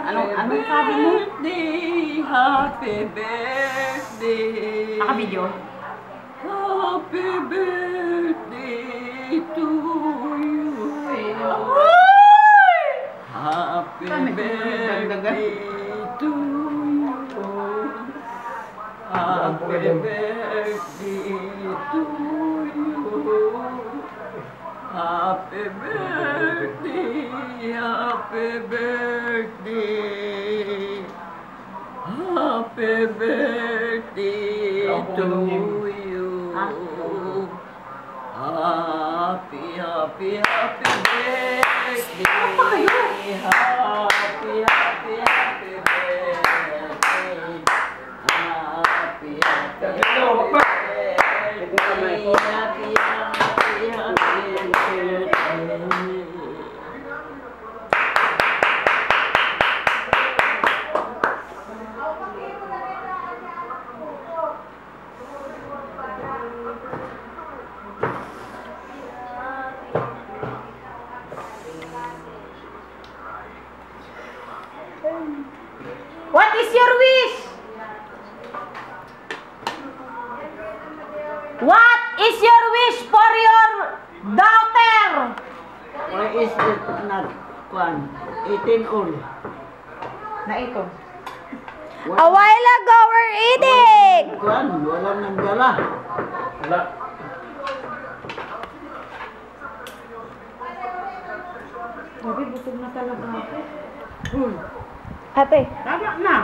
Anong sabi mo? Happy birthday. Naka-video? Happy birthday to you. Happy birthday to you. Happy birthday to you. Happy birthday, happy birthday. Happy birthday to you. Happy, happy, happy birthday. Happy, happy, happy birthday. Happy, happy, happy birthday. Happy, happy, happy birthday. What is your wish? What is your wish for your daughter? Why is it not 18 old? Na ito. A while ago, we're eating! Walang nagdala. Wala. Sabi, busog na talaga ako. Ate, Tama na.